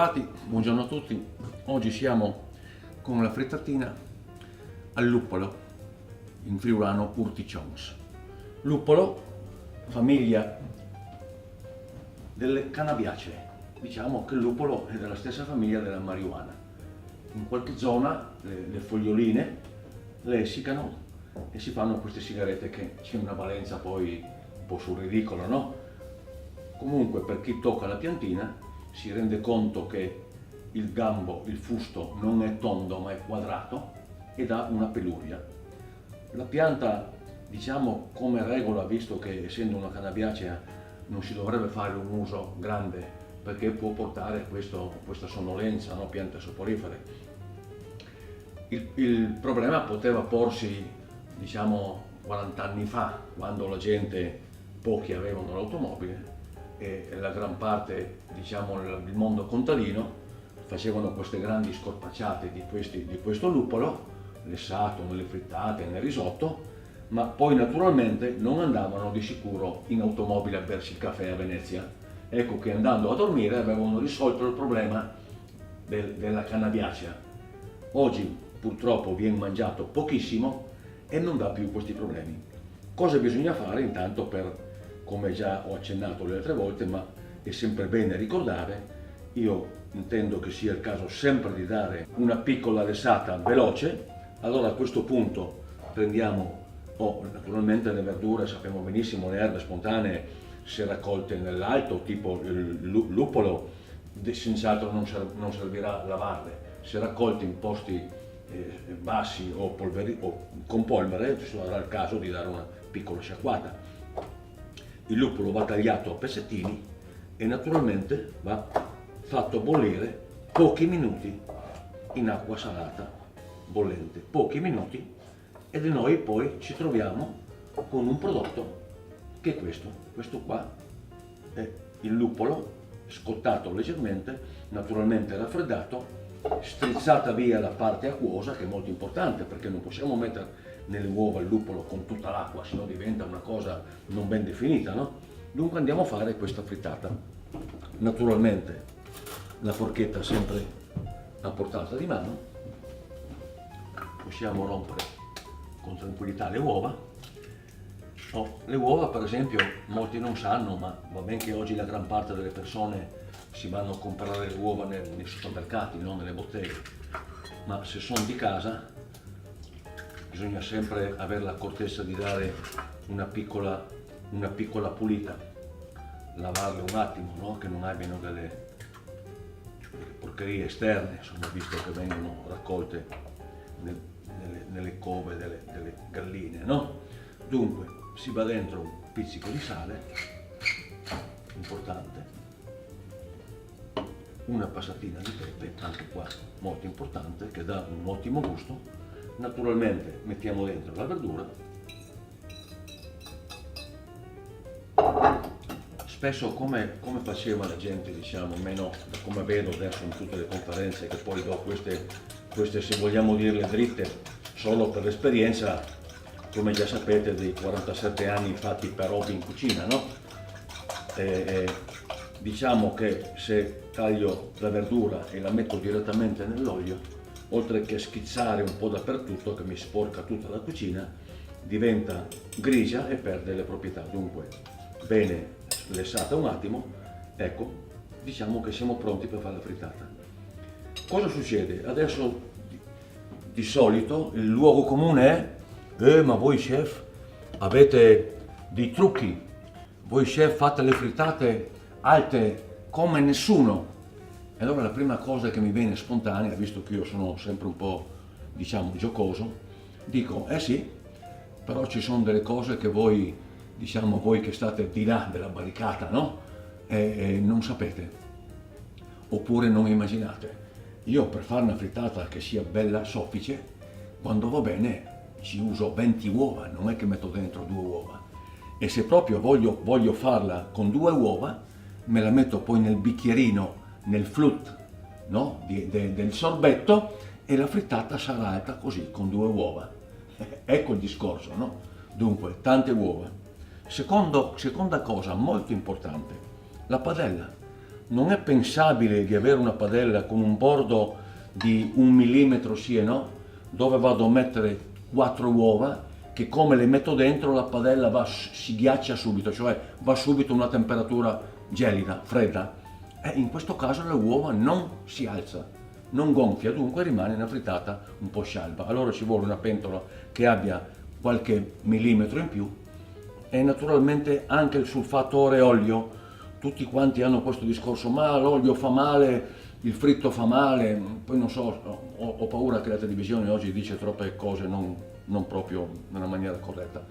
Bentrovati, buongiorno a tutti. Oggi siamo con la frittatina al luppolo, in friulano urtichons. Luppolo, famiglia delle cannabiacee. Diciamo che il luppolo è della stessa famiglia della marijuana. In qualche zona le foglioline le essiccano e si fanno queste sigarette che c'è una valenza poi un po' sul ridicolo, no? Comunque per chi tocca la piantina si rende conto che il gambo, il fusto non è tondo ma è quadrato ed ha una peluria. La pianta, diciamo come regola, visto che essendo una cannabiacea non si dovrebbe fare un uso grande perché può portare questa sonnolenza, no? Piante soporifere. Il problema poteva porsi, diciamo, 40 anni fa, quando la gente, pochi avevano l'automobile e la gran parte, diciamo, il mondo contadino facevano queste grandi scorpacciate di questo luppolo, lessato nelle frittate, nel risotto, ma poi naturalmente non andavano di sicuro in automobile a bersi il caffè a Venezia. Ecco che andando a dormire avevano risolto il problema della cannabiacea. Oggi purtroppo viene mangiato pochissimo e non dà più questi problemi. Cosa bisogna fare intanto per, come già ho accennato le altre volte, ma è sempre bene ricordare, io intendo che sia il caso sempre di dare una piccola lessata veloce. Allora a questo punto prendiamo, naturalmente le verdure, sappiamo benissimo, le erbe spontanee se raccolte nell'alto, tipo il luppolo, senz'altro non servirà lavarle, se raccolte in posti bassi o con polvere sarà il caso di dare una piccola sciacquata. Il luppolo va tagliato a pezzettini e naturalmente va fatto bollire pochi minuti in acqua salata bollente, pochi minuti, e noi poi ci troviamo con un prodotto che è questo qua è il luppolo scottato leggermente, naturalmente raffreddato, strizzata via la parte acquosa, che è molto importante perché non possiamo mettere nelle uova il luppolo con tutta l'acqua, sennò diventa una cosa non ben definita, no? Dunque andiamo a fare questa frittata. Naturalmente la forchetta sempre a portata di mano, possiamo rompere con tranquillità le uova. Le uova, per esempio, molti non sanno, ma va bene che oggi la gran parte delle persone si vanno a comprare le uova nei supermercati, non nelle botteghe, ma se sono di casa bisogna sempre avere l'accortezza di dare una piccola pulita, lavarle un attimo, no? Che non abbiano delle porcherie esterne, insomma, visto che vengono raccolte nelle cove delle galline, no? Dunque si va dentro un pizzico di sale, importante, una passatina di pepe, anche qua molto importante, che dà un ottimo gusto. Naturalmente mettiamo dentro la verdura. Spesso come faceva la gente, diciamo, meno da come vedo adesso in tutte le conferenze, che poi do queste se vogliamo dirle dritte solo per l'esperienza, come già sapete, dei 47 anni fatti per hobby in cucina, no? Diciamo che se taglio la verdura e la metto direttamente nell'olio, oltre che schizzare un po' dappertutto, che mi sporca tutta la cucina, diventa grigia e perde le proprietà. Dunque, bene lessata un attimo, ecco, diciamo che siamo pronti per fare la frittata. Cosa succede? Adesso di solito il luogo comune è ma voi chef avete dei trucchi, voi chef fate le frittate alte come nessuno. E allora la prima cosa che mi viene spontanea, visto che io sono sempre un po', diciamo, giocoso, dico, sì, però ci sono delle cose che voi, diciamo, voi che state di là della barricata, no? Non sapete, oppure non immaginate. Io per fare una frittata che sia bella soffice, quando va bene ci uso 20 uova, non è che metto dentro 2 uova. E se proprio voglio farla con 2 uova, me la metto poi nel bicchierino, nel flute, no? Del sorbetto, e la frittata sarà alta così, con 2 uova. Ecco il discorso, no? Dunque, tante uova. Seconda cosa molto importante, la padella. non è pensabile di avere una padella con un bordo di 1 millimetro sì e no, dove vado a mettere 4 uova, che come le metto dentro la padella si ghiaccia subito, cioè va subito a una temperatura gelida, fredda. E in questo caso la uova non si alza, non gonfia, dunque rimane una frittata un po' scialba. Allora ci vuole una pentola che abbia qualche millimetro in più, e naturalmente anche il sulfatore olio. Tutti quanti hanno questo discorso, ma l'olio fa male, il fritto fa male, poi non so, ho paura che la televisione oggi dice troppe cose non proprio nella maniera corretta.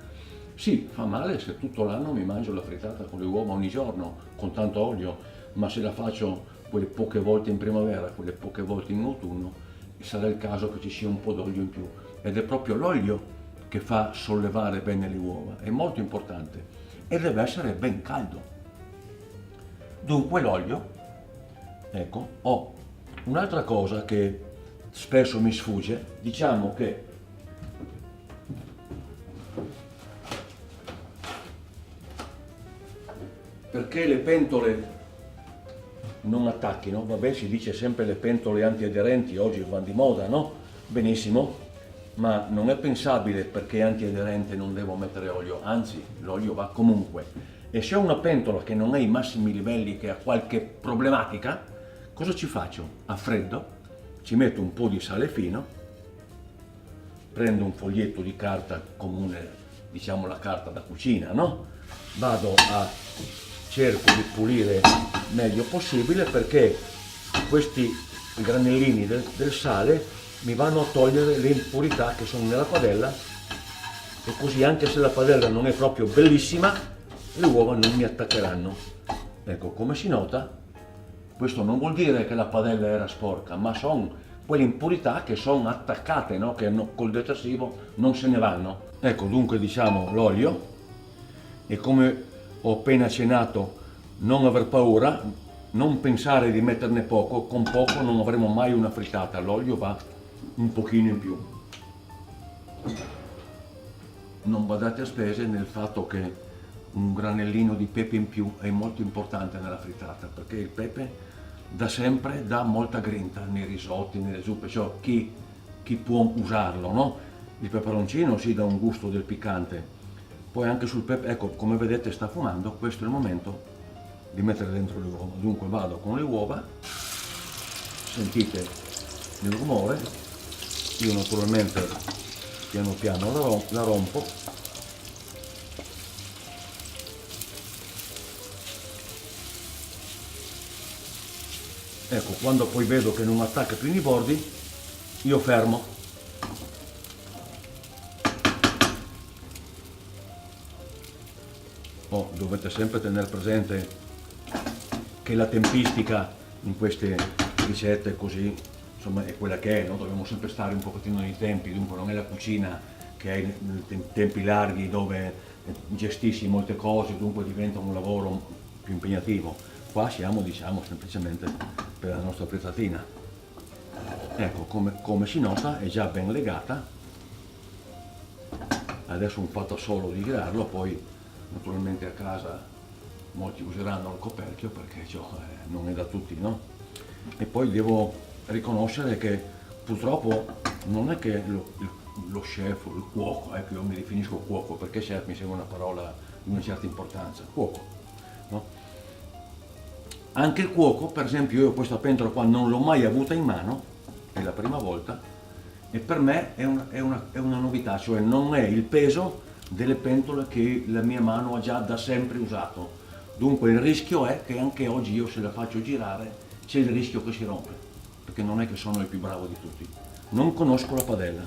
Sì, fa male se tutto l'anno mi mangio la frittata con le uova ogni giorno, con tanto olio, ma se la faccio quelle poche volte in primavera, quelle poche volte in autunno, sarà il caso che ci sia un po' d'olio in più. Ed è proprio l'olio che fa sollevare bene le uova, è molto importante e deve essere ben caldo. Dunque l'olio, ecco, ho un'altra cosa che spesso mi sfugge, diciamo che perché le pentole non attacchino, vabbè, si dice sempre le pentole antiaderenti, oggi vanno di moda, no? Benissimo, ma non è pensabile perché antiaderente non devo mettere olio, anzi l'olio va comunque. E se ho una pentola che non ha i massimi livelli, che ha qualche problematica, cosa ci faccio? A freddo ci metto un po' di sale fino, prendo un foglietto di carta comune, diciamo la carta da cucina, no? Cerco di pulire meglio possibile, perché questi granellini del sale mi vanno a togliere le impurità che sono nella padella, e così anche se la padella non è proprio bellissima, le uova non mi attaccheranno. Ecco, come si nota, questo non vuol dire che la padella era sporca, ma sono quelle impurità che sono attaccate, no? Che col detersivo non se ne vanno. Ecco, dunque diciamo l'olio, e come ho appena accennato, non aver paura, non pensare di metterne poco, con poco non avremo mai una frittata, l'olio va un pochino in più. Non badate a spese nel fatto che un granellino di pepe in più è molto importante nella frittata, perché il pepe da sempre dà molta grinta nei risotti, nelle zuppe, cioè chi può usarlo, no? Il peperoncino si dà un gusto del piccante, poi anche sul pepe, ecco, come vedete sta fumando, questo è il momento di mettere dentro le uova. Dunque vado con le uova, sentite il rumore, io naturalmente piano piano la rompo. Ecco, quando poi vedo che non attacca più nei bordi, io fermo. Dovete sempre tenere presente che la tempistica in queste ricette così, insomma, è quella che è, no? Dobbiamo sempre stare un pochettino nei tempi, dunque non è la cucina che hai tempi larghi dove gestisci molte cose, dunque diventa un lavoro più impegnativo. Qua siamo, diciamo, semplicemente per la nostra frittatina. Ecco, come si nota è già ben legata. Adesso ho fatto solo di girarlo, poi naturalmente a casa molti useranno il coperchio perché non è da tutti, no? E poi devo riconoscere che purtroppo non è che lo chef, il cuoco, ecco, io mi definisco cuoco perché chef mi sembra una parola di una certa importanza, cuoco, no? Anche il cuoco, per esempio, io questa pentola qua non l'ho mai avuta in mano, è la prima volta, e per me è una novità, cioè non è il peso delle pentole che la mia mano ha già da sempre usato. Dunque il rischio è che anche oggi io, se la faccio girare, c'è il rischio che si rompe, perché non è che sono il più bravo di tutti. Non conosco la padella.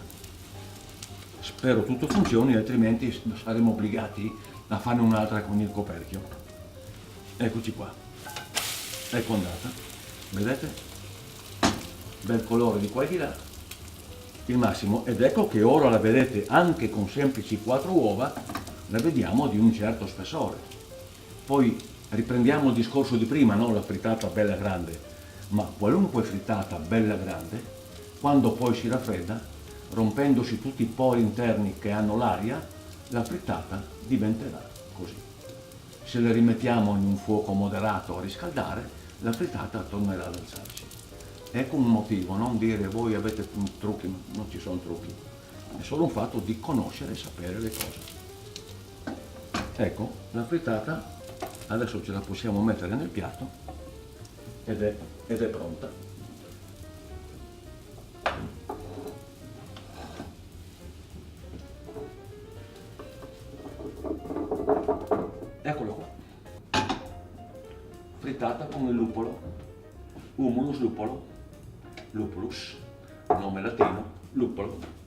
Spero tutto funzioni, altrimenti saremo obbligati a farne un'altra con il coperchio. Eccoci qua. Ecco andata. Vedete? Bel colore di qua e di là. Il massimo, ed ecco che ora la vedete anche con semplici 4 uova, la vediamo di un certo spessore. Poi riprendiamo il discorso di prima, no? La frittata bella grande, ma qualunque frittata bella grande, quando poi si raffredda, rompendosi tutti i pori interni che hanno l'aria, la frittata diventerà così. Se la rimettiamo in un fuoco moderato a riscaldare, la frittata tornerà ad alzarci. Ecco un motivo, non dire voi avete trucchi, non ci sono trucchi, è solo un fatto di conoscere e sapere le cose. Ecco, la frittata adesso ce la possiamo mettere nel piatto ed è pronta. Eccolo qua, frittata con il luppolo, humulus lupolo, lupulus, nome latino, luppolo.